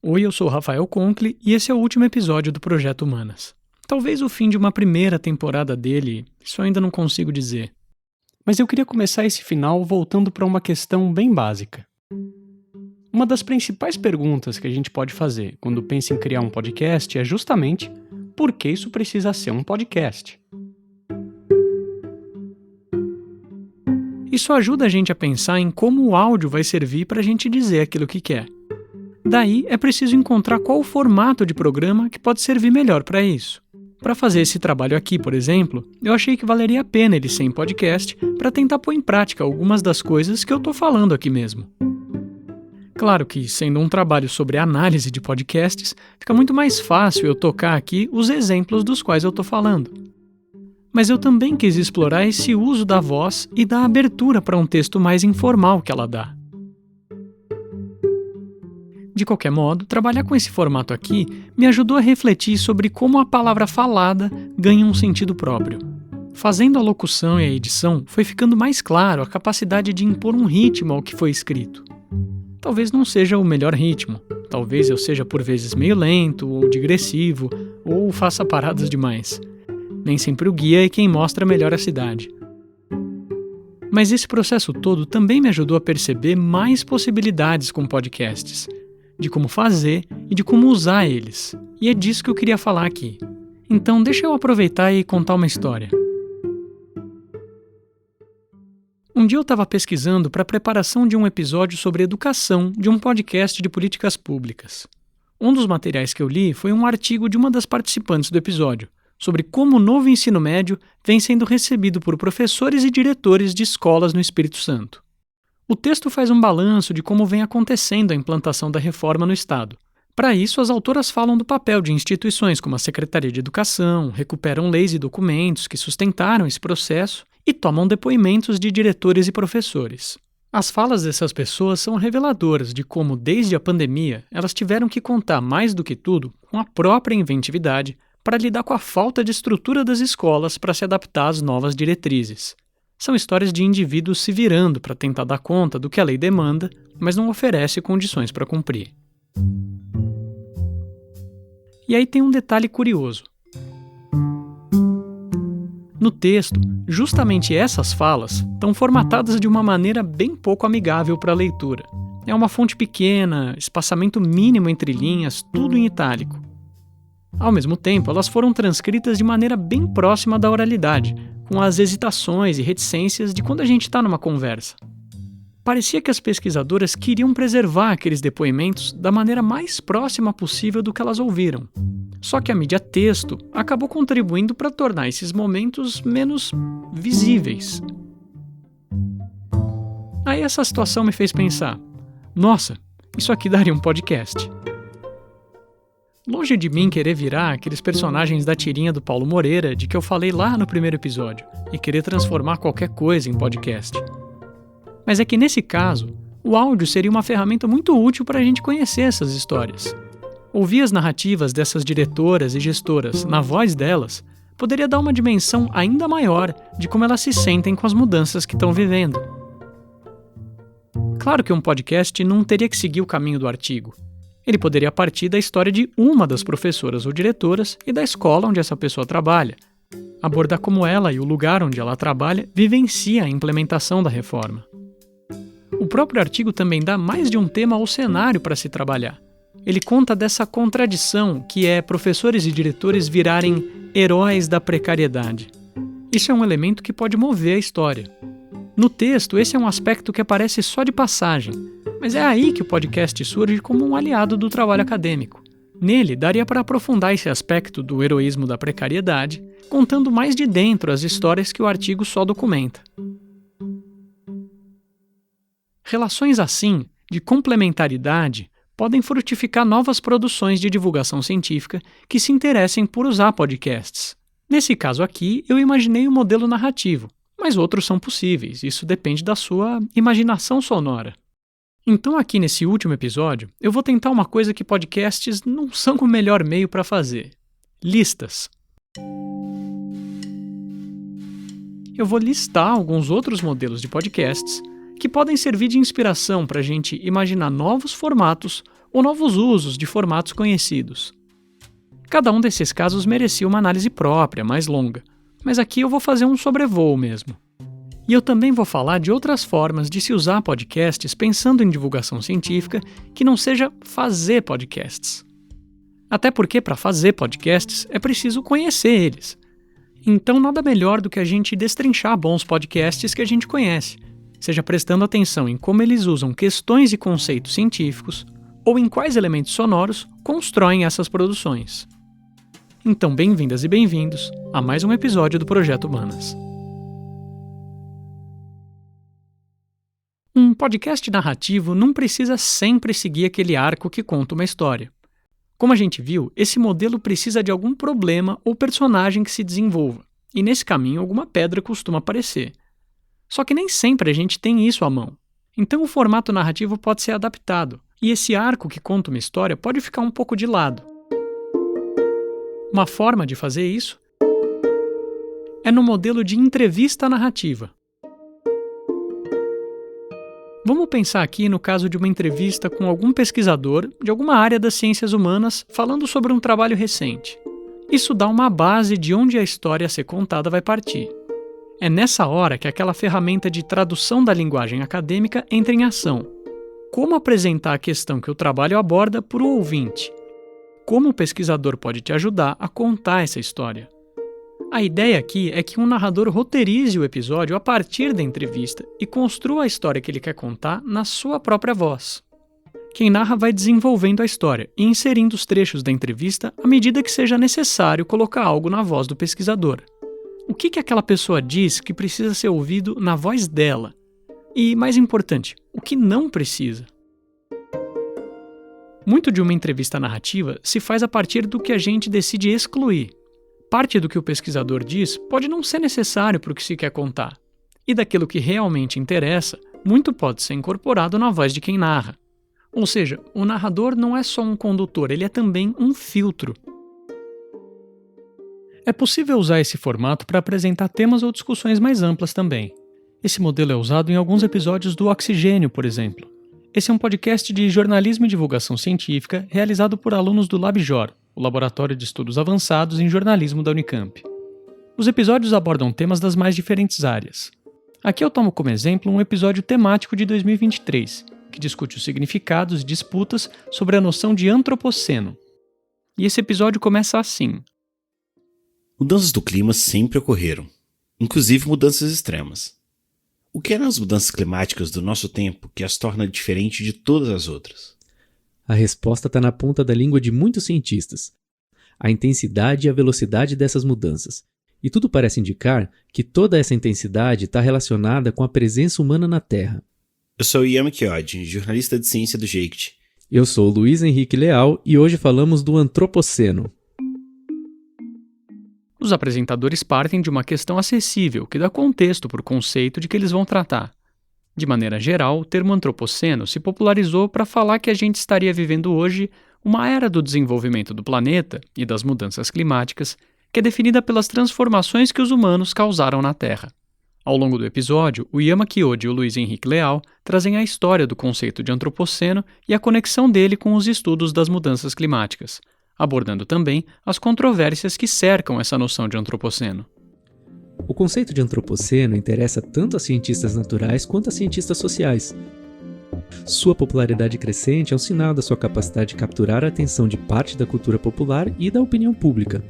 Oi, eu sou o Rafael Conkle e esse é o último episódio do Projeto Humanas. Talvez o fim de uma primeira temporada dele, isso eu ainda não consigo dizer. Mas eu queria começar esse final voltando para uma questão bem básica. Uma das principais perguntas que a gente pode fazer quando pensa em criar um podcast é justamente por que isso precisa ser um podcast? Isso ajuda a gente a pensar em como o áudio vai servir para a gente dizer aquilo que quer. Daí é preciso encontrar qual o formato de programa que pode servir melhor para isso. Para fazer esse trabalho aqui, por exemplo, eu achei que valeria a pena ele ser em podcast para tentar pôr em prática algumas das coisas que eu estou falando aqui mesmo. Claro que, sendo um trabalho sobre análise de podcasts, fica muito mais fácil eu tocar aqui os exemplos dos quais eu estou falando. Mas eu também quis explorar esse uso da voz e da abertura para um texto mais informal que ela dá. De qualquer modo, trabalhar com esse formato aqui me ajudou a refletir sobre como a palavra falada ganha um sentido próprio. Fazendo a locução e a edição, foi ficando mais claro a capacidade de impor um ritmo ao que foi escrito. Talvez não seja o melhor ritmo, talvez eu seja por vezes meio lento ou digressivo, ou faça paradas demais. Nem sempre o guia é quem mostra melhor a cidade. Mas esse processo todo também me ajudou a perceber mais possibilidades com podcasts, de como fazer e de como usar eles. E é disso que eu queria falar aqui. Então deixa eu aproveitar e contar uma história. Um dia eu estava pesquisando para a preparação de um episódio sobre educação de um podcast de políticas públicas. Um dos materiais que eu li foi um artigo de uma das participantes do episódio, sobre como o novo ensino médio vem sendo recebido por professores e diretores de escolas no Espírito Santo. O texto faz um balanço de como vem acontecendo a implantação da reforma no Estado. Para isso, as autoras falam do papel de instituições como a Secretaria de Educação, recuperam leis e documentos que sustentaram esse processo e tomam depoimentos de diretores e professores. As falas dessas pessoas são reveladoras de como, desde a pandemia, elas tiveram que contar mais do que tudo com a própria inventividade para lidar com a falta de estrutura das escolas para se adaptar às novas diretrizes. São histórias de indivíduos se virando para tentar dar conta do que a lei demanda, mas não oferece condições para cumprir. E aí tem um detalhe curioso. No texto, justamente essas falas estão formatadas de uma maneira bem pouco amigável para a leitura. É uma fonte pequena, espaçamento mínimo entre linhas, tudo em itálico. Ao mesmo tempo, elas foram transcritas de maneira bem próxima da oralidade, com as hesitações e reticências de quando a gente está numa conversa. Parecia que as pesquisadoras queriam preservar aqueles depoimentos da maneira mais próxima possível do que elas ouviram. Só que a mídia texto acabou contribuindo para tornar esses momentos menos visíveis. Aí essa situação me fez pensar, nossa, isso aqui daria um podcast. Longe de mim querer virar aqueles personagens da tirinha do Paulo Moreira de que eu falei lá no primeiro episódio e querer transformar qualquer coisa em podcast. Mas é que nesse caso, o áudio seria uma ferramenta muito útil para a gente conhecer essas histórias. Ouvir as narrativas dessas diretoras e gestoras na voz delas poderia dar uma dimensão ainda maior de como elas se sentem com as mudanças que estão vivendo. Claro que um podcast não teria que seguir o caminho do artigo. Ele poderia partir da história de uma das professoras ou diretoras e da escola onde essa pessoa trabalha, abordar como ela e o lugar onde ela trabalha vivencia a implementação da reforma. O próprio artigo também dá mais de um tema ou cenário para se trabalhar. Ele conta dessa contradição que é professores e diretores virarem heróis da precariedade. Isso é um elemento que pode mover a história. No texto, esse é um aspecto que aparece só de passagem, mas é aí que o podcast surge como um aliado do trabalho acadêmico. Nele, daria para aprofundar esse aspecto do heroísmo da precariedade, contando mais de dentro as histórias que o artigo só documenta. Relações assim, de complementaridade, podem frutificar novas produções de divulgação científica que se interessem por usar podcasts. Nesse caso aqui, eu imaginei um modelo narrativo, mas outros são possíveis, isso depende da sua imaginação sonora. Então aqui nesse último episódio, eu vou tentar uma coisa que podcasts não são o melhor meio para fazer: listas. Eu vou listar alguns outros modelos de podcasts que podem servir de inspiração para a gente imaginar novos formatos ou novos usos de formatos conhecidos. Cada um desses casos merecia uma análise própria, mais longa, mas aqui eu vou fazer um sobrevoo mesmo. E eu também vou falar de outras formas de se usar podcasts pensando em divulgação científica que não seja fazer podcasts. Até porque para fazer podcasts é preciso conhecer eles. Então nada melhor do que a gente destrinchar bons podcasts que a gente conhece, seja prestando atenção em como eles usam questões e conceitos científicos ou em quais elementos sonoros constroem essas produções. Então bem-vindas e bem-vindos a mais um episódio do Projeto Humanas. Um podcast narrativo não precisa sempre seguir aquele arco que conta uma história. Como a gente viu, esse modelo precisa de algum problema ou personagem que se desenvolva, e nesse caminho alguma pedra costuma aparecer. Só que nem sempre a gente tem isso à mão. Então o formato narrativo pode ser adaptado, e esse arco que conta uma história pode ficar um pouco de lado. Uma forma de fazer isso é no modelo de entrevista narrativa. Vamos pensar aqui no caso de uma entrevista com algum pesquisador de alguma área das ciências humanas falando sobre um trabalho recente. Isso dá uma base de onde a história a ser contada vai partir. É nessa hora que aquela ferramenta de tradução da linguagem acadêmica entra em ação. Como apresentar a questão que o trabalho aborda para o ouvinte? Como o pesquisador pode te ajudar a contar essa história? A ideia aqui é que um narrador roteirize o episódio a partir da entrevista e construa a história que ele quer contar na sua própria voz. Quem narra vai desenvolvendo a história e inserindo os trechos da entrevista à medida que seja necessário colocar algo na voz do pesquisador. O que aquela pessoa diz que precisa ser ouvido na voz dela? E, mais importante, o que não precisa? Muito de uma entrevista narrativa se faz a partir do que a gente decide excluir. Parte do que o pesquisador diz pode não ser necessário para o que se quer contar. E daquilo que realmente interessa, muito pode ser incorporado na voz de quem narra. Ou seja, o narrador não é só um condutor, ele é também um filtro. É possível usar esse formato para apresentar temas ou discussões mais amplas também. Esse modelo é usado em alguns episódios do Oxigênio, por exemplo. Esse é um podcast de jornalismo e divulgação científica realizado por alunos do LabJOR, o Laboratório de Estudos Avançados em Jornalismo da Unicamp. Os episódios abordam temas das mais diferentes áreas. Aqui eu tomo como exemplo um episódio temático de 2023, que discute os significados e disputas sobre a noção de antropoceno. E esse episódio começa assim. Mudanças do clima sempre ocorreram, inclusive mudanças extremas. O que eram as mudanças climáticas do nosso tempo que as torna diferentes de todas as outras? A resposta está na ponta da língua de muitos cientistas. A intensidade e a velocidade dessas mudanças. E tudo parece indicar que toda essa intensidade está relacionada com a presença humana na Terra. Eu sou o Yama Chiodi, jornalista de ciência do JEICT. Eu sou o Luiz Henrique Leal e hoje falamos do Antropoceno. Os apresentadores partem de uma questão acessível que dá contexto para o conceito de que eles vão tratar. De maneira geral, o termo antropoceno se popularizou para falar que a gente estaria vivendo hoje uma era do desenvolvimento do planeta e das mudanças climáticas que é definida pelas transformações que os humanos causaram na Terra. Ao longo do episódio, o Yama Chiodi e o Luiz Henrique Leal trazem a história do conceito de antropoceno e a conexão dele com os estudos das mudanças climáticas, abordando também as controvérsias que cercam essa noção de antropoceno. O conceito de antropoceno interessa tanto a cientistas naturais quanto a cientistas sociais. Sua popularidade crescente é um sinal da sua capacidade de capturar a atenção de parte da cultura popular e da opinião pública.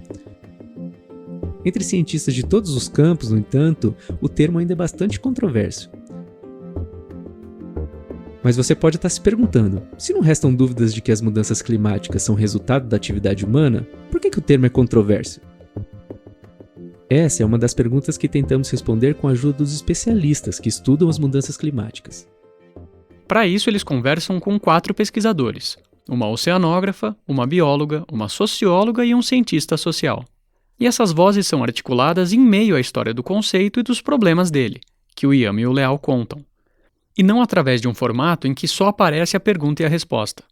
Entre cientistas de todos os campos, no entanto, o termo ainda é bastante controverso. Mas você pode estar se perguntando, se não restam dúvidas de que as mudanças climáticas são resultado da atividade humana, por que o termo é controverso? Essa é uma das perguntas que tentamos responder com a ajuda dos especialistas que estudam as mudanças climáticas. Para isso, eles conversam com 4 pesquisadores, uma oceanógrafa, uma bióloga, uma socióloga e um cientista social. E essas vozes são articuladas em meio à história do conceito e dos problemas dele, que o Yama e o Leal contam. E não através de um formato em que só aparece a pergunta e a resposta.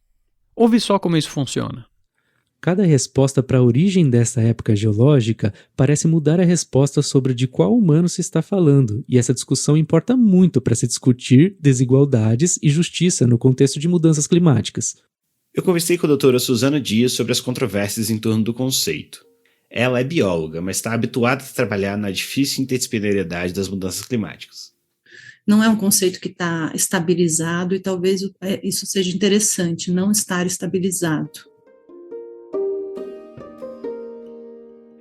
Ouve só como isso funciona. Cada resposta para a origem dessa época geológica parece mudar a resposta sobre de qual humano se está falando, e essa discussão importa muito para se discutir desigualdades e justiça no contexto de mudanças climáticas. Eu conversei com a doutora Suzana Dias sobre as controvérsias em torno do conceito. Ela é bióloga, mas está habituada a trabalhar na difícil interdisciplinaridade das mudanças climáticas. Não é um conceito que está estabilizado e talvez isso seja interessante, não estar estabilizado.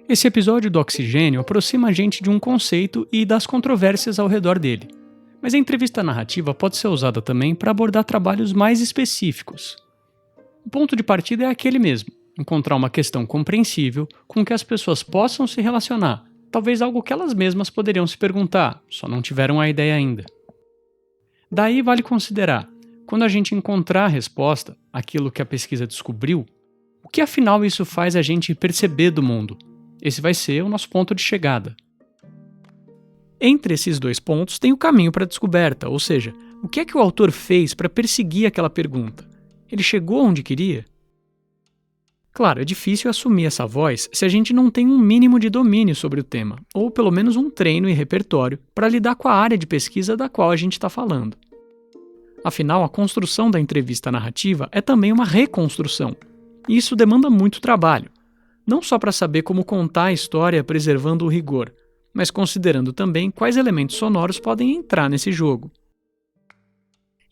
Esse episódio do Oxigênio aproxima a gente de um conceito e das controvérsias ao redor dele. Mas a entrevista narrativa pode ser usada também para abordar trabalhos mais específicos. O ponto de partida é aquele mesmo, encontrar uma questão compreensível com que as pessoas possam se relacionar, talvez algo que elas mesmas poderiam se perguntar, só não tiveram a ideia ainda. Daí vale considerar, quando a gente encontrar a resposta, aquilo que a pesquisa descobriu, o que afinal isso faz a gente perceber do mundo? Esse vai ser o nosso ponto de chegada. Entre esses dois pontos tem o caminho para a descoberta, ou seja, o que é que o autor fez para perseguir aquela pergunta? Ele chegou onde queria? Claro, é difícil assumir essa voz se a gente não tem um mínimo de domínio sobre o tema, ou pelo menos um treino e repertório para lidar com a área de pesquisa da qual a gente está falando. Afinal, a construção da entrevista narrativa é também uma reconstrução, e isso demanda muito trabalho. Não só para saber como contar a história preservando o rigor, mas considerando também quais elementos sonoros podem entrar nesse jogo.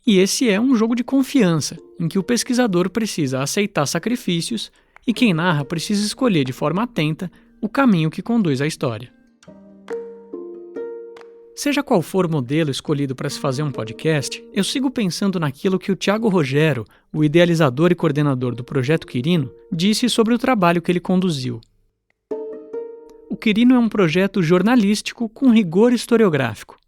E esse é um jogo de confiança, em que o pesquisador precisa aceitar sacrifícios e quem narra precisa escolher de forma atenta o caminho que conduz à história. Seja qual for o modelo escolhido para se fazer um podcast, eu sigo pensando naquilo que o Thiago Rogero, o idealizador e coordenador do Projeto Quirino, disse sobre o trabalho que ele conduziu. O Quirino é um projeto jornalístico com rigor historiográfico.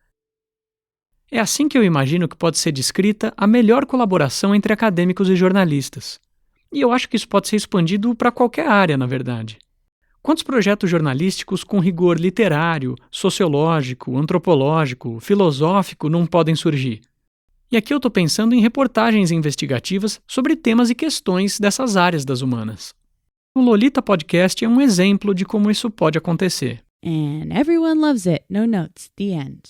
É assim que eu imagino que pode ser descrita a melhor colaboração entre acadêmicos e jornalistas. E eu acho que isso pode ser expandido para qualquer área, na verdade. Quantos projetos jornalísticos com rigor literário, sociológico, antropológico, filosófico não podem surgir? E aqui eu estou pensando em reportagens investigativas sobre temas e questões dessas áreas das humanas. O Lolita Podcast é um exemplo de como isso pode acontecer. And everyone loves it. No notes. The end.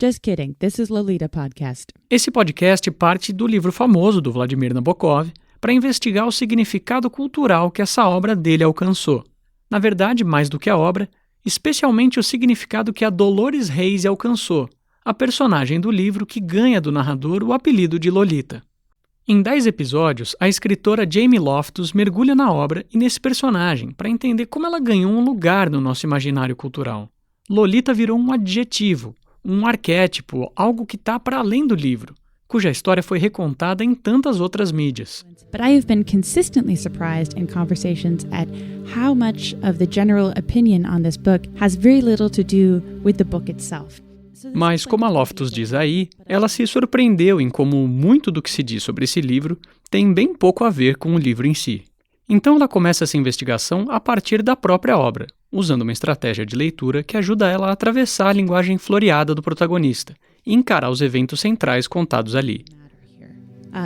Just kidding. This is Lolita Podcast. Esse podcast parte do livro famoso do Vladimir Nabokov para investigar o significado cultural que essa obra dele alcançou. Na verdade, mais do que a obra, especialmente o significado que a Dolores Reis alcançou, a personagem do livro que ganha do narrador o apelido de Lolita. Em 10 episódios, a escritora Jamie Loftus mergulha na obra e nesse personagem para entender como ela ganhou um lugar no nosso imaginário cultural. Lolita virou um adjetivo, um arquétipo, algo que está para além do livro, cuja história foi recontada em tantas outras mídias. But I have been consistently surprised in conversations at how much of the general opinion on this book has very little to do with the book itself. Mas, como a Loftus diz aí, ela se surpreendeu em como muito do que se diz sobre esse livro tem bem pouco a ver com o livro em si. Então ela começa essa investigação a partir da própria obra, usando uma estratégia de leitura que ajuda ela a atravessar a linguagem floreada do protagonista e encarar os eventos centrais contados ali.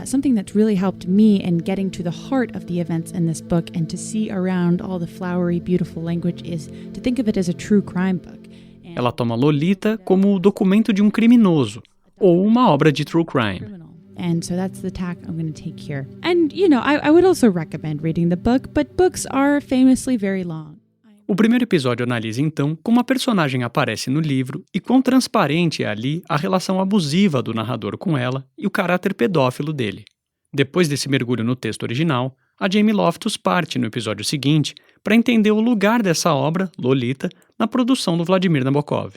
Something that's really helped me in getting to the heart of the events in this book and to see around all the flowery, beautiful language is to think of it as a true crime book. Ela toma Lolita como o documento de um criminoso, ou uma obra de true crime. And so that's the tack I'm going to take here. And, you know, I would also recommend reading the book, but books are famously very long. O primeiro episódio analisa, então, como a personagem aparece no livro e quão transparente é ali a relação abusiva do narrador com ela e o caráter pedófilo dele. Depois desse mergulho no texto original, a Jamie Loftus parte no episódio seguinte para entender o lugar dessa obra, Lolita, na produção do Vladimir Nabokov.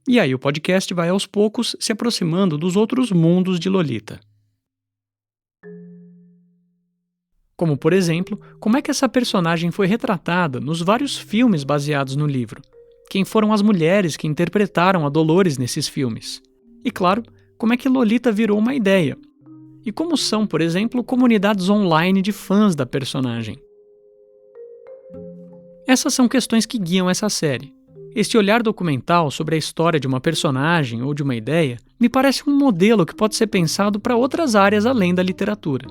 E aí o podcast vai aos poucos se aproximando dos outros mundos de Lolita. Como, por exemplo, como é que essa personagem foi retratada nos vários filmes baseados no livro? Quem foram as mulheres que interpretaram a Dolores nesses filmes? E, claro, como é que Lolita virou uma ideia? E como são, por exemplo, comunidades online de fãs da personagem? Essas são questões que guiam essa série. Este olhar documental sobre a história de uma personagem ou de uma ideia me parece um modelo que pode ser pensado para outras áreas além da literatura.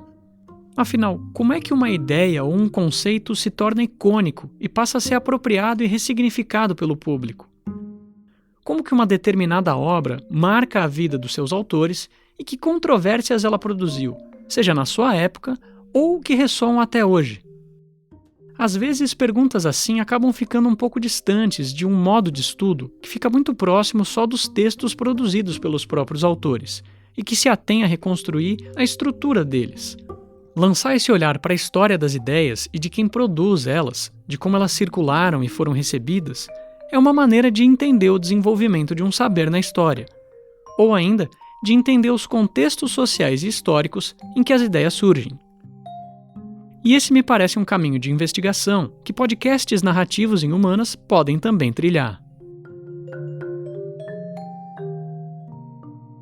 Afinal, como é que uma ideia ou um conceito se torna icônico e passa a ser apropriado e ressignificado pelo público? Como que uma determinada obra marca a vida dos seus autores e que controvérsias ela produziu, seja na sua época ou que ressoam até hoje? Às vezes, perguntas assim acabam ficando um pouco distantes de um modo de estudo que fica muito próximo só dos textos produzidos pelos próprios autores e que se atém a reconstruir a estrutura deles. Lançar esse olhar para a história das ideias e de quem produz elas, de como elas circularam e foram recebidas, é uma maneira de entender o desenvolvimento de um saber na história, ou ainda de entender os contextos sociais e históricos em que as ideias surgem. E esse me parece um caminho de investigação que podcasts narrativos em humanas podem também trilhar.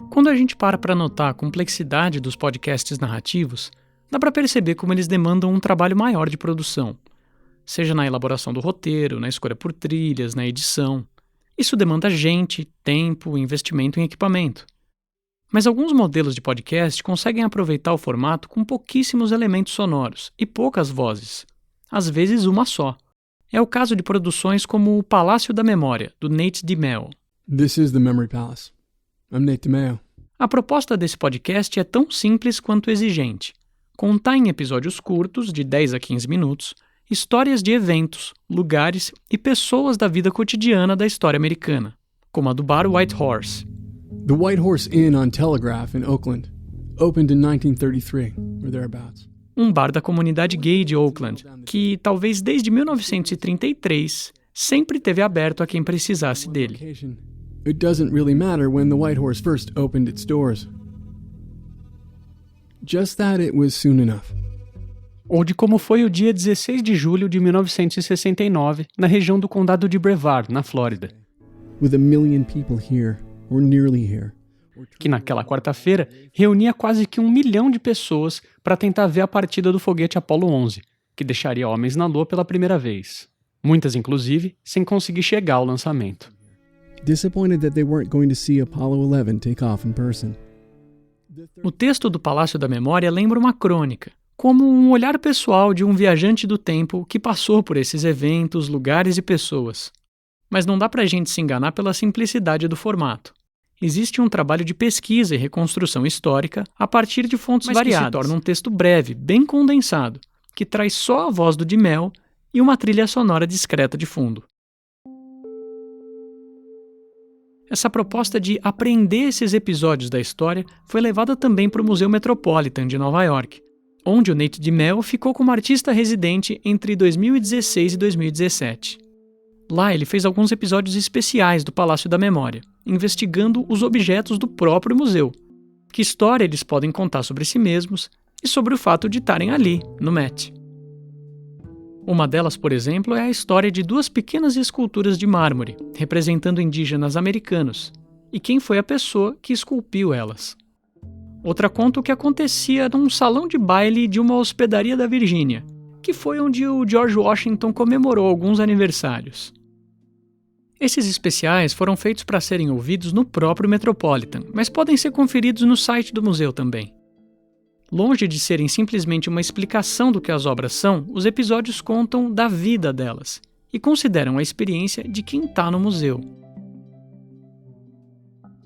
Quando a gente para notar a complexidade dos podcasts narrativos, dá para perceber como eles demandam um trabalho maior de produção, seja na elaboração do roteiro, na escolha por trilhas, na edição. Isso demanda gente, tempo, investimento em equipamento. Mas alguns modelos de podcast conseguem aproveitar o formato com pouquíssimos elementos sonoros e poucas vozes, às vezes uma só. É o caso de produções como O Palácio da Memória, do Nate DiMeo. This is the Memory Palace. I'm Nate DiMeo. A proposta desse podcast é tão simples quanto exigente. Contar em episódios curtos, de 10 a 15 minutos, histórias de eventos, lugares e pessoas da vida cotidiana da história americana, como a do bar White Horse. The White Horse Inn on Telegraph in Oakland opened in 1933, or thereabouts. Um bar da comunidade gay de Oakland, que talvez desde 1933 sempre teve aberto a quem precisasse dele. It doesn't really matter when the White Horse first opened its doors. Just that it was soon enough. Ou de como foi o dia 16 de julho de 1969, na região do condado de Brevard, na Flórida. With 1 million people here, or nearly here. Que naquela quarta-feira reunia quase que 1 milhão de pessoas para tentar ver a partida do foguete Apollo 11, que deixaria homens na Lua pela primeira vez. Muitas, inclusive, sem conseguir chegar ao lançamento. Disappointed that they weren't going to see Apollo 11 take off in person. O texto do Palácio da Memória lembra uma crônica, como um olhar pessoal de um viajante do tempo que passou por esses eventos, lugares e pessoas. Mas não dá pra gente se enganar pela simplicidade do formato. Existe um trabalho de pesquisa e reconstrução histórica a partir de fontes variadas, que se torna um texto breve, bem condensado, que traz só a voz do DiMeo e uma trilha sonora discreta de fundo. Essa proposta de aprender esses episódios da história foi levada também para o Museu Metropolitan de Nova York, onde o Nate DiMeo ficou como artista residente entre 2016 e 2017. Lá ele fez alguns episódios especiais do Palácio da Memória, investigando os objetos do próprio museu, que história eles podem contar sobre si mesmos e sobre o fato de estarem ali, no Met. Uma delas, por exemplo, é a história de 2 pequenas esculturas de mármore, representando indígenas americanos, e quem foi a pessoa que esculpiu elas. Outra conta o que acontecia num salão de baile de uma hospedaria da Virgínia, que foi onde o George Washington comemorou alguns aniversários. Esses especiais foram feitos para serem ouvidos no próprio Metropolitan, mas podem ser conferidos no site do museu também. Longe de serem simplesmente uma explicação do que as obras são, os episódios contam da vida delas e consideram a experiência de quem está no museu.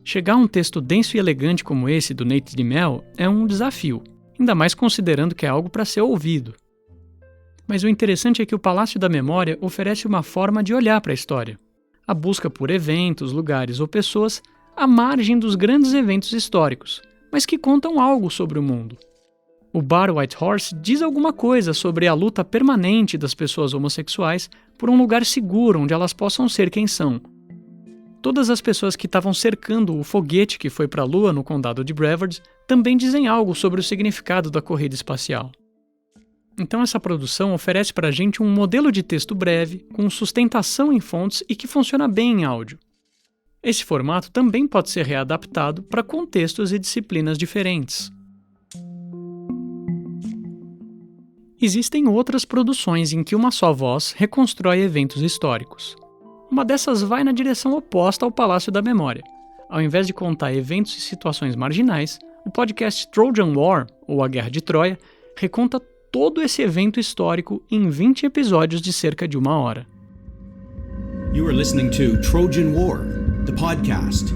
Chegar a um texto denso e elegante como esse do Nate DiMeo é um desafio, ainda mais considerando que é algo para ser ouvido. Mas o interessante é que o Palácio da Memória oferece uma forma de olhar para a história. A busca por eventos, lugares ou pessoas à margem dos grandes eventos históricos, mas que contam algo sobre o mundo. O bar White Horse diz alguma coisa sobre a luta permanente das pessoas homossexuais por um lugar seguro onde elas possam ser quem são. Todas as pessoas que estavam cercando o foguete que foi para a Lua no condado de Brevard também dizem algo sobre o significado da corrida espacial. Então essa produção oferece para a gente um modelo de texto breve, com sustentação em fontes e que funciona bem em áudio. Esse formato também pode ser readaptado para contextos e disciplinas diferentes. Existem outras produções em que uma só voz reconstrói eventos históricos. Uma dessas vai na direção oposta ao Palácio da Memória. Ao invés de contar eventos e situações marginais, o podcast Trojan War, ou A Guerra de Troia, reconta todo esse evento histórico em 20 episódios de cerca de 1 hora. You are listening to Trojan War, the podcast.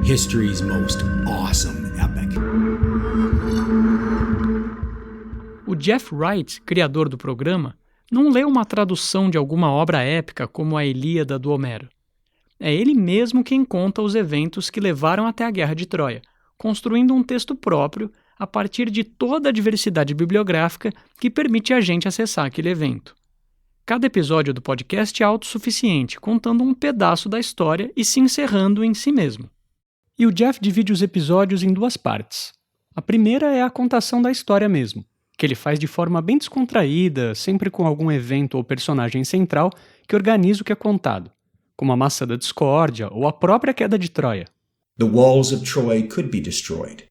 History's most awesome epic. O Jeff Wright, criador do programa, não leu uma tradução de alguma obra épica como a Ilíada do Homero. É ele mesmo quem conta os eventos que levaram até a Guerra de Troia, construindo um texto próprio a partir de toda a diversidade bibliográfica que permite a gente acessar aquele evento. Cada episódio do podcast é autossuficiente, contando um pedaço da história e se encerrando em si mesmo. E o Jeff divide os episódios em 2 partes. A primeira é a contação da história mesmo, que ele faz de forma bem descontraída, sempre com algum evento ou personagem central que organiza o que é contado, como a Maçã da Discórdia ou a própria queda de Troia. The walls of Troy could be destroyed.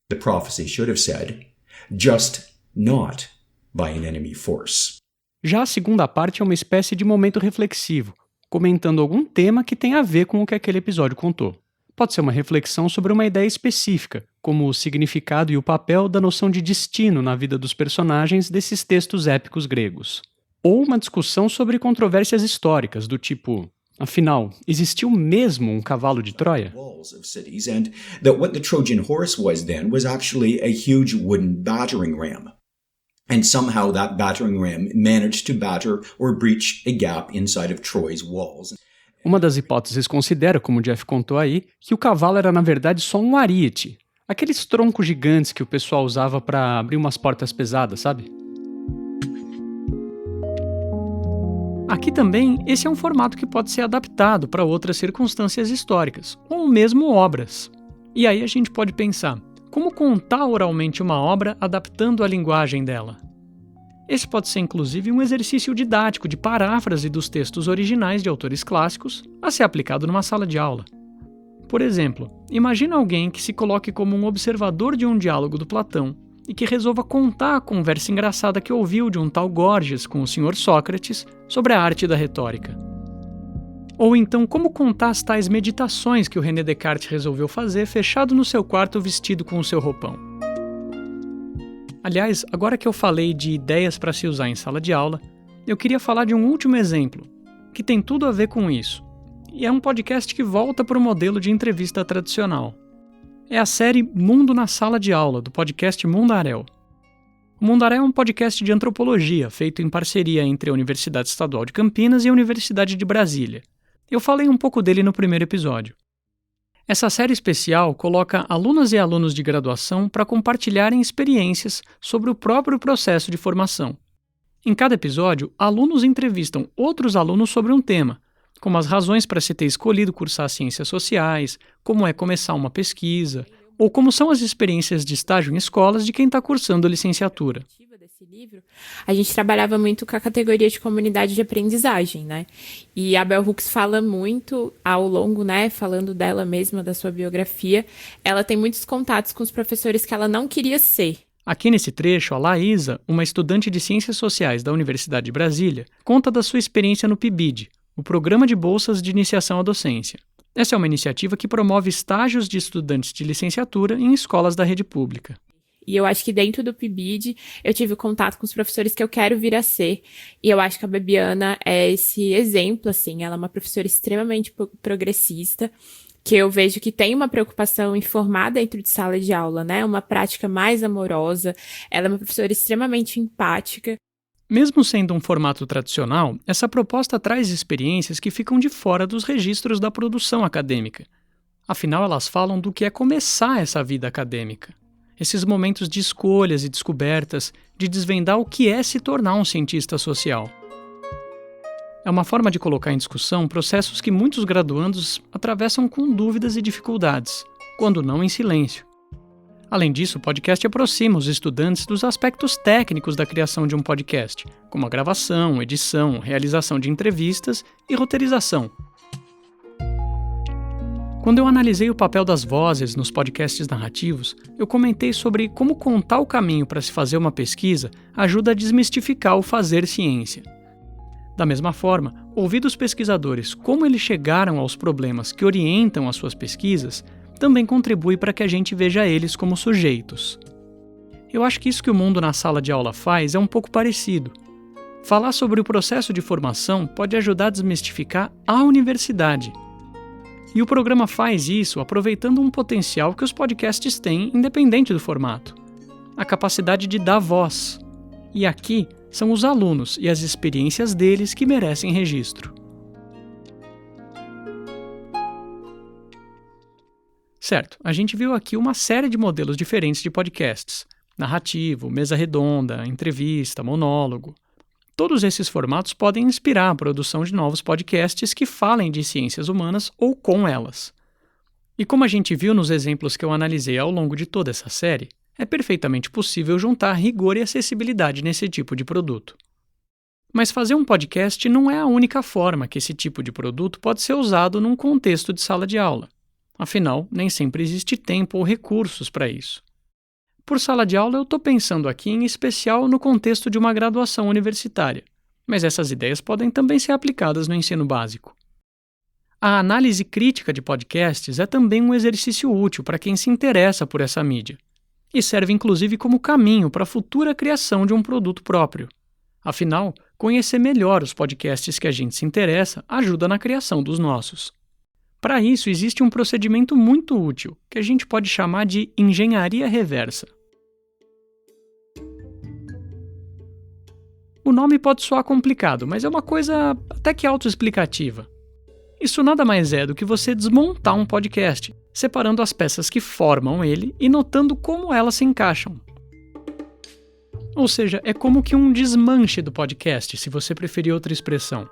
The prophecy should have said, just not by an enemy force. Já a segunda parte é uma espécie de momento reflexivo, comentando algum tema que tem a ver com o que aquele episódio contou. Pode ser uma reflexão sobre uma ideia específica, como o significado e o papel da noção de destino na vida dos personagens desses textos épicos gregos. Ou uma discussão sobre controvérsias históricas, do tipo, afinal, existiu mesmo um cavalo de Troia? Walls of cities, and that what the Trojan horse was then was actually a huge wooden battering ram. And somehow that battering ram managed to batter or breach a gap inside of Troy's walls. Uma das hipóteses considera, como o Jeff contou aí, que o cavalo era na verdade só um ariete, aqueles troncos gigantes que o pessoal usava para abrir umas portas pesadas, sabe? Aqui também, esse é um formato que pode ser adaptado para outras circunstâncias históricas, ou mesmo obras. E aí a gente pode pensar, como contar oralmente uma obra adaptando a linguagem dela? Esse pode ser inclusive um exercício didático de paráfrase dos textos originais de autores clássicos a ser aplicado numa sala de aula. Por exemplo, imagina alguém que se coloque como um observador de um diálogo do Platão e que resolva contar a conversa engraçada que ouviu de um tal Gorgias com o Sr. Sócrates sobre a arte da retórica. Ou então, como contar as tais meditações que o René Descartes resolveu fazer fechado no seu quarto vestido com o seu roupão. Aliás, agora que eu falei de ideias para se usar em sala de aula, eu queria falar de um último exemplo, que tem tudo a ver com isso, e é um podcast que volta para o modelo de entrevista tradicional. É a série Mundo na Sala de Aula, do podcast Mundaréu. O Mundaréu é um podcast de antropologia, feito em parceria entre a Universidade Estadual de Campinas e a Universidade de Brasília. Eu falei um pouco dele no primeiro episódio. Essa série especial coloca alunas e alunos de graduação para compartilharem experiências sobre o próprio processo de formação. Em cada episódio, alunos entrevistam outros alunos sobre um tema, como as razões para se ter escolhido cursar ciências sociais, como é começar uma pesquisa, ou como são as experiências de estágio em escolas de quem está cursando licenciatura. Desse livro, a gente trabalhava muito com a categoria de comunidade de aprendizagem, né? E a Bell Hooks fala muito ao longo, né, falando dela mesma, da sua biografia, ela tem muitos contatos com os professores que ela não queria ser. Aqui nesse trecho, a Laísa, uma estudante de Ciências Sociais da Universidade de Brasília, conta da sua experiência no PIBID, o Programa de Bolsas de Iniciação à Docência. Essa é uma iniciativa que promove estágios de estudantes de licenciatura em escolas da rede pública. E eu acho que dentro do PIBID eu tive contato com os professores que eu quero vir a ser. E eu acho que a Bebiana é esse exemplo, assim. Ela é uma professora extremamente progressista, que eu vejo que tem uma preocupação em formar dentro de sala de aula, né? Uma prática mais amorosa. Ela é uma professora extremamente empática. Mesmo sendo um formato tradicional, essa proposta traz experiências que ficam de fora dos registros da produção acadêmica. Afinal, elas falam do que é começar essa vida acadêmica. Esses momentos de escolhas e descobertas, de desvendar o que é se tornar um cientista social. É uma forma de colocar em discussão processos que muitos graduandos atravessam com dúvidas e dificuldades, quando não em silêncio. Além disso, o podcast aproxima os estudantes dos aspectos técnicos da criação de um podcast, como a gravação, edição, realização de entrevistas e roteirização. Quando eu analisei o papel das vozes nos podcasts narrativos, eu comentei sobre como contar o caminho para se fazer uma pesquisa ajuda a desmistificar o fazer ciência. Da mesma forma, ouvir dos pesquisadores como eles chegaram aos problemas que orientam as suas pesquisas também contribui para que a gente veja eles como sujeitos. Eu acho que isso que o Mundo na Sala de Aula faz é um pouco parecido. Falar sobre o processo de formação pode ajudar a desmistificar a universidade. E o programa faz isso aproveitando um potencial que os podcasts têm, independente do formato: a capacidade de dar voz. E aqui são os alunos e as experiências deles que merecem registro. Certo, a gente viu aqui uma série de modelos diferentes de podcasts: narrativo, mesa redonda, entrevista, monólogo. Todos esses formatos podem inspirar a produção de novos podcasts que falem de ciências humanas ou com elas. E como a gente viu nos exemplos que eu analisei ao longo de toda essa série, é perfeitamente possível juntar rigor e acessibilidade nesse tipo de produto. Mas fazer um podcast não é a única forma que esse tipo de produto pode ser usado num contexto de sala de aula. Afinal, nem sempre existe tempo ou recursos para isso. Por sala de aula, eu estou pensando aqui em especial no contexto de uma graduação universitária, mas essas ideias podem também ser aplicadas no ensino básico. A análise crítica de podcasts é também um exercício útil para quem se interessa por essa mídia, e serve inclusive como caminho para a futura criação de um produto próprio. Afinal, conhecer melhor os podcasts que a gente se interessa ajuda na criação dos nossos. Para isso, existe um procedimento muito útil, que a gente pode chamar de engenharia reversa. O nome pode soar complicado, mas é uma coisa até que autoexplicativa. Isso nada mais é do que você desmontar um podcast, separando as peças que formam ele e notando como elas se encaixam. Ou seja, é como que um desmanche do podcast, se você preferir outra expressão.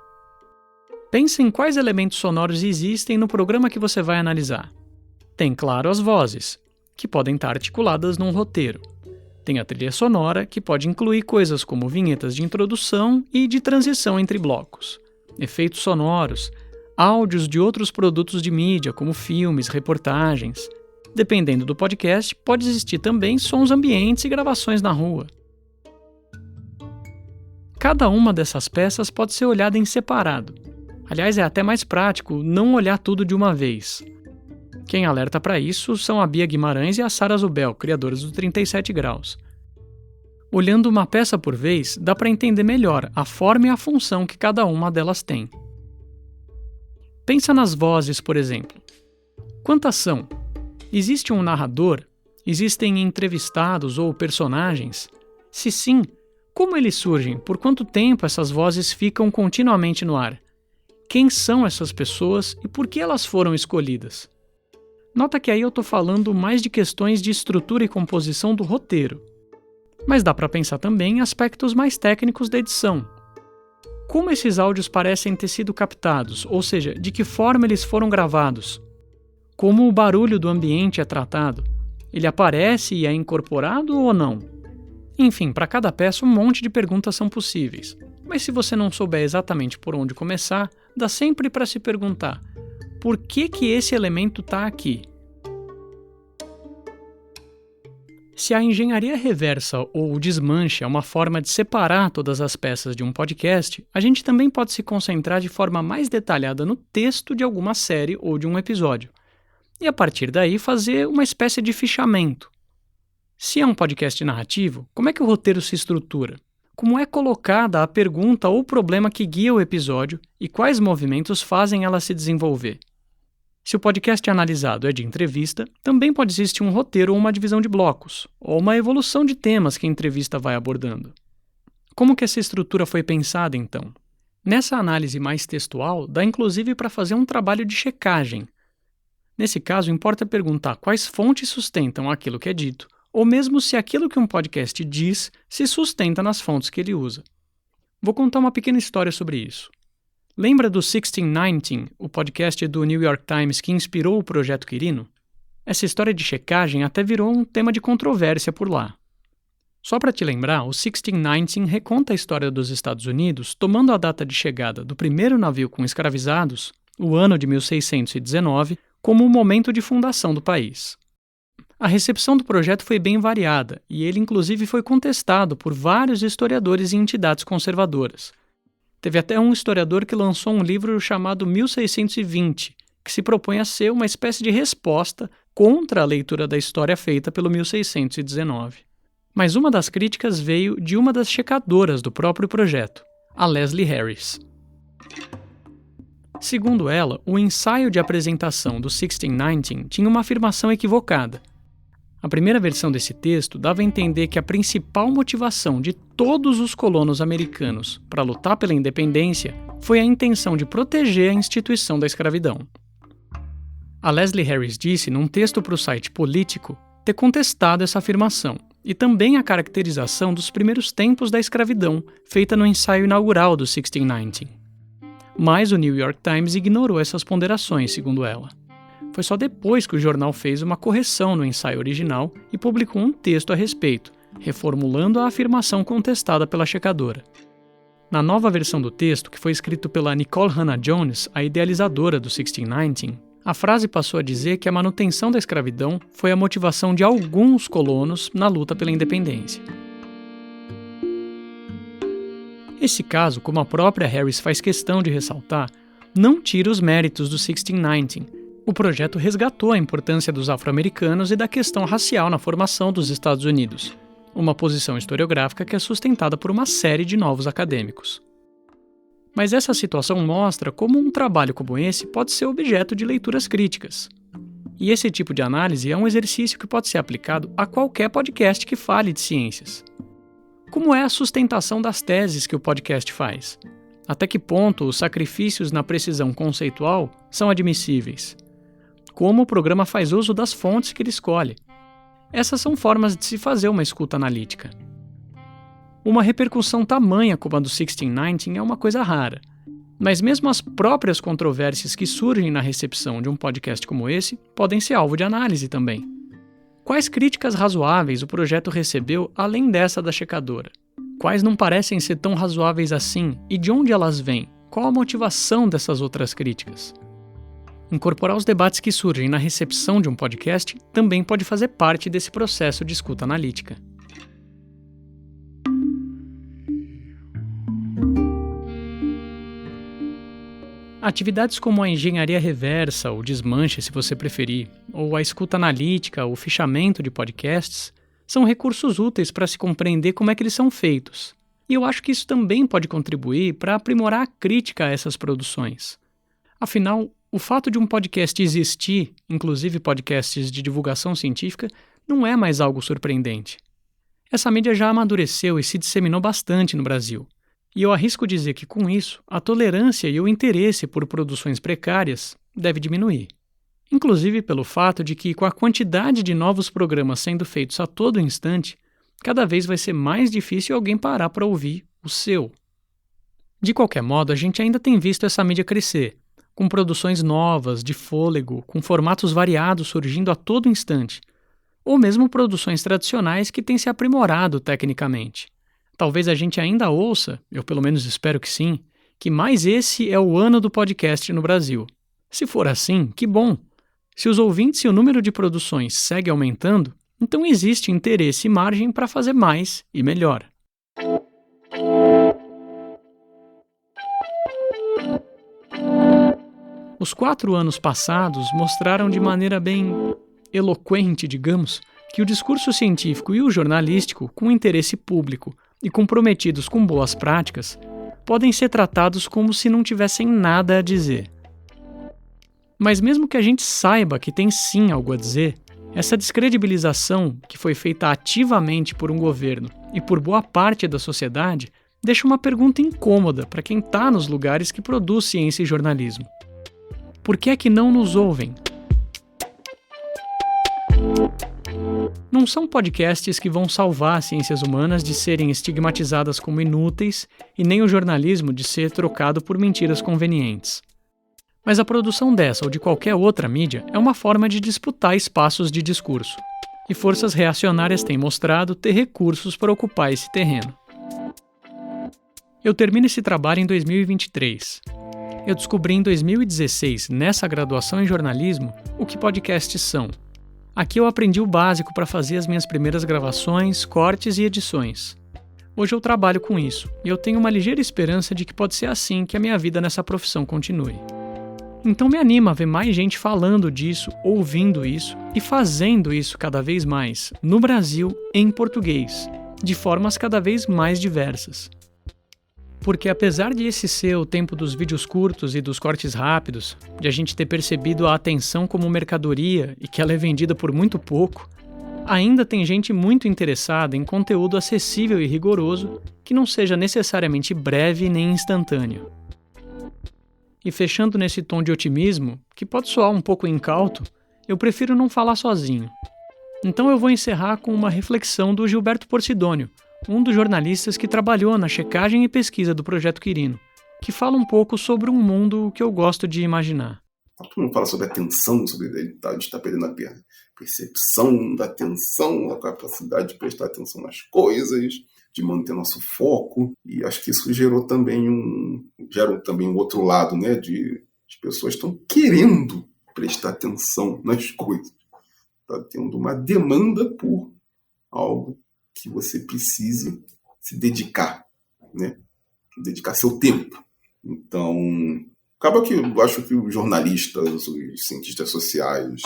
Pense em quais elementos sonoros existem no programa que você vai analisar. Tem, claro, as vozes, que podem estar articuladas num roteiro. Tem a trilha sonora, que pode incluir coisas como vinhetas de introdução e de transição entre blocos, efeitos sonoros, áudios de outros produtos de mídia, como filmes, reportagens. Dependendo do podcast, pode existir também sons ambientes e gravações na rua. Cada uma dessas peças pode ser olhada em separado. Aliás, é até mais prático não olhar tudo de uma vez. Quem alerta para isso são a Bia Guimarães e a Sara Zubel, criadoras do 37 Graus. Olhando uma peça por vez, dá para entender melhor a forma e a função que cada uma delas tem. Pensa nas vozes, por exemplo. Quantas são? Existe um narrador? Existem entrevistados ou personagens? Se sim, como eles surgem? Por quanto tempo essas vozes ficam continuamente no ar? Quem são essas pessoas e por que elas foram escolhidas? Nota que aí eu estou falando mais de questões de estrutura e composição do roteiro. Mas dá para pensar também em aspectos mais técnicos da edição. Como esses áudios parecem ter sido captados, ou seja, de que forma eles foram gravados? Como o barulho do ambiente é tratado? Ele aparece e é incorporado ou não? Enfim, para cada peça um monte de perguntas são possíveis. Mas se você não souber exatamente por onde começar, dá sempre para se perguntar: por que esse elemento está aqui? Se a engenharia reversa ou o desmanche é uma forma de separar todas as peças de um podcast, a gente também pode se concentrar de forma mais detalhada no texto de alguma série ou de um episódio. E a partir daí fazer uma espécie de fichamento. Se é um podcast narrativo, como é que o roteiro se estrutura? Como é colocada a pergunta ou problema que guia o episódio e quais movimentos fazem ela se desenvolver? Se o podcast analisado é de entrevista, também pode existir um roteiro ou uma divisão de blocos, ou uma evolução de temas que a entrevista vai abordando. Como que essa estrutura foi pensada, então? Nessa análise mais textual, dá inclusive para fazer um trabalho de checagem. Nesse caso, importa perguntar quais fontes sustentam aquilo que é dito, ou mesmo se aquilo que um podcast diz se sustenta nas fontes que ele usa. Vou contar uma pequena história sobre isso. Lembra do 1619, o podcast do New York Times que inspirou o Projeto Quirino? Essa história de checagem até virou um tema de controvérsia por lá. Só para te lembrar, o 1619 reconta a história dos Estados Unidos tomando a data de chegada do primeiro navio com escravizados, o ano de 1619, como o momento de fundação do país. A recepção do projeto foi bem variada, e ele inclusive foi contestado por vários historiadores e entidades conservadoras. Teve até um historiador que lançou um livro chamado 1620, que se propõe a ser uma espécie de resposta contra a leitura da história feita pelo 1619. Mas uma das críticas veio de uma das checadoras do próprio projeto, a Leslie Harris. Segundo ela, o ensaio de apresentação do 1619 tinha uma afirmação equivocada. A primeira versão desse texto dava a entender que a principal motivação de todos os colonos americanos para lutar pela independência foi a intenção de proteger a instituição da escravidão. A Leslie Harris disse, num texto para o site Político, ter contestado essa afirmação, e também a caracterização dos primeiros tempos da escravidão, feita no ensaio inaugural do 1619. Mas o New York Times ignorou essas ponderações, segundo ela. Foi só depois que o jornal fez uma correção no ensaio original e publicou um texto a respeito, reformulando a afirmação contestada pela checadora. Na nova versão do texto, que foi escrito pela Nicole Hannah Jones, a idealizadora do 1619, a frase passou a dizer que a manutenção da escravidão foi a motivação de alguns colonos na luta pela independência. Esse caso, como a própria Harris faz questão de ressaltar, não tira os méritos do 1619. O projeto resgatou a importância dos afro-americanos e da questão racial na formação dos Estados Unidos, uma posição historiográfica que é sustentada por uma série de novos acadêmicos. Mas essa situação mostra como um trabalho como esse pode ser objeto de leituras críticas. E esse tipo de análise é um exercício que pode ser aplicado a qualquer podcast que fale de ciências. Como é a sustentação das teses que o podcast faz? Até que ponto os sacrifícios na precisão conceitual são admissíveis? Como o programa faz uso das fontes que ele escolhe? Essas são formas de se fazer uma escuta analítica. Uma repercussão tamanha como a do 1619 é uma coisa rara, mas mesmo as próprias controvérsias que surgem na recepção de um podcast como esse podem ser alvo de análise também. Quais críticas razoáveis o projeto recebeu além dessa da checadora? Quais não parecem ser tão razoáveis assim e de onde elas vêm? Qual a motivação dessas outras críticas? Incorporar os debates que surgem na recepção de um podcast também pode fazer parte desse processo de escuta analítica. Atividades como a engenharia reversa, ou desmanche, se você preferir, ou a escuta analítica, o fichamento de podcasts, são recursos úteis para se compreender como é que eles são feitos. E eu acho que isso também pode contribuir para aprimorar a crítica a essas produções. Afinal, o fato de um podcast existir, inclusive podcasts de divulgação científica, não é mais algo surpreendente. Essa mídia já amadureceu e se disseminou bastante no Brasil. E eu arrisco dizer que, com isso, a tolerância e o interesse por produções precárias deve diminuir. Inclusive pelo fato de que, com a quantidade de novos programas sendo feitos a todo instante, cada vez vai ser mais difícil alguém parar para ouvir o seu. De qualquer modo, a gente ainda tem visto essa mídia crescer, com produções novas, de fôlego, com formatos variados surgindo a todo instante, ou mesmo produções tradicionais que têm se aprimorado tecnicamente. Talvez a gente ainda ouça, eu pelo menos espero que sim, que mais esse é o ano do podcast no Brasil. Se for assim, que bom! Se os ouvintes e o número de produções segue aumentando, então existe interesse e margem para fazer mais e melhor. Os 4 anos passados mostraram de maneira bem eloquente, digamos, que o discurso científico e o jornalístico, com interesse público e comprometidos com boas práticas, podem ser tratados como se não tivessem nada a dizer. Mas mesmo que a gente saiba que tem sim algo a dizer, essa descredibilização que foi feita ativamente por um governo e por boa parte da sociedade deixa uma pergunta incômoda para quem está nos lugares que produz ciência e jornalismo. Por que é que não nos ouvem? Não são podcasts que vão salvar as ciências humanas de serem estigmatizadas como inúteis e nem o jornalismo de ser trocado por mentiras convenientes. Mas a produção dessa ou de qualquer outra mídia é uma forma de disputar espaços de discurso. E forças reacionárias têm mostrado ter recursos para ocupar esse terreno. Eu termino esse trabalho em 2023. Eu descobri em 2016, nessa graduação em jornalismo, o que podcasts são. Aqui eu aprendi o básico para fazer as minhas primeiras gravações, cortes e edições. Hoje eu trabalho com isso, e eu tenho uma ligeira esperança de que pode ser assim que a minha vida nessa profissão continue. Então me anima a ver mais gente falando disso, ouvindo isso e fazendo isso cada vez mais, no Brasil, em português, de formas cada vez mais diversas. Porque apesar de esse ser o tempo dos vídeos curtos e dos cortes rápidos, de a gente ter percebido a atenção como mercadoria e que ela é vendida por muito pouco, ainda tem gente muito interessada em conteúdo acessível e rigoroso que não seja necessariamente breve nem instantâneo. E fechando nesse tom de otimismo, que pode soar um pouco incauto, eu prefiro não falar sozinho. Então eu vou encerrar com uma reflexão do Gilberto Porcidônio, um dos jornalistas que trabalhou na checagem e pesquisa do Projeto Quirino, que fala um pouco sobre um mundo que eu gosto de imaginar. Todo mundo fala sobre atenção, sobre a gente estar perdendo a percepção da atenção, a capacidade de prestar atenção nas coisas, de manter nosso foco, e acho que isso gerou também um outro lado, né, de pessoas estão querendo prestar atenção nas coisas. Está tendo uma demanda por algo que você precise se dedicar, né? Dedicar seu tempo. Então, acaba que eu acho que os jornalistas, os cientistas sociais,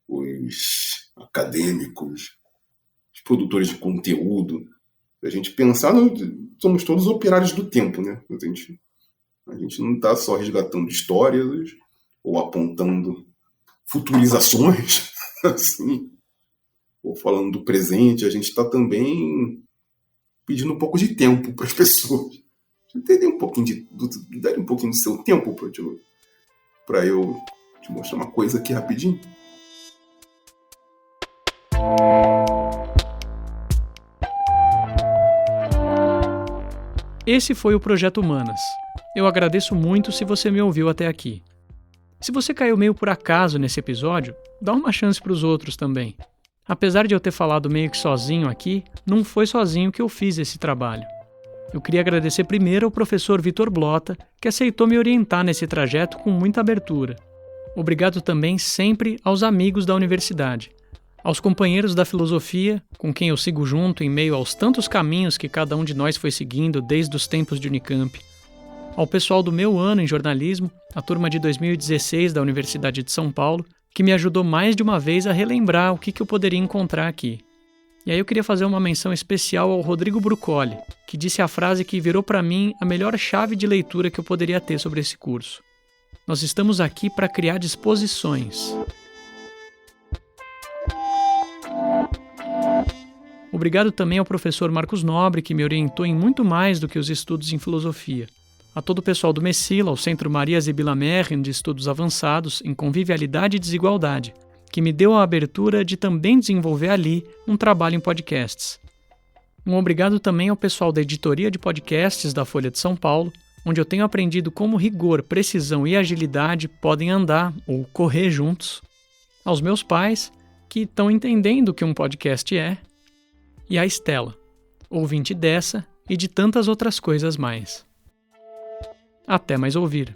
os acadêmicos, os produtores de conteúdo, a gente pensar, somos todos operários do tempo, né? A gente não está só resgatando histórias ou apontando futurizações, assim, ou falando do presente, a gente está também pedindo um pouco de tempo para as pessoas. Darem um pouquinho do seu tempo para eu te mostrar uma coisa aqui rapidinho. Esse foi o Projeto Humanas. Eu agradeço muito se você me ouviu até aqui. Se você caiu meio por acaso nesse episódio, dá uma chance para os outros também. Apesar de eu ter falado meio que sozinho aqui, não foi sozinho que eu fiz esse trabalho. Eu queria agradecer primeiro ao professor Vitor Blota, que aceitou me orientar nesse trajeto com muita abertura. Obrigado também sempre aos amigos da universidade, aos companheiros da filosofia, com quem eu sigo junto em meio aos tantos caminhos que cada um de nós foi seguindo desde os tempos de Unicamp, ao pessoal do meu ano em jornalismo, a turma de 2016 da Universidade de São Paulo, que me ajudou mais de uma vez a relembrar o que eu poderia encontrar aqui. E aí eu queria fazer uma menção especial ao Rodrigo Brucoli, que disse a frase que virou para mim a melhor chave de leitura que eu poderia ter sobre esse curso. Nós estamos aqui para criar disposições. Obrigado também ao professor Marcos Nobre, que me orientou em muito mais do que os estudos em filosofia. A todo o pessoal do Messila, ao Centro Maria Zebila Merrin de Estudos Avançados em Convivialidade e Desigualdade, que me deu a abertura de também desenvolver ali um trabalho em podcasts. Um obrigado também ao pessoal da editoria de podcasts da Folha de São Paulo, onde eu tenho aprendido como rigor, precisão e agilidade podem andar ou correr juntos. Aos meus pais, que estão entendendo o que um podcast é. E a Estela, ouvinte dessa e de tantas outras coisas mais. Até mais ouvir.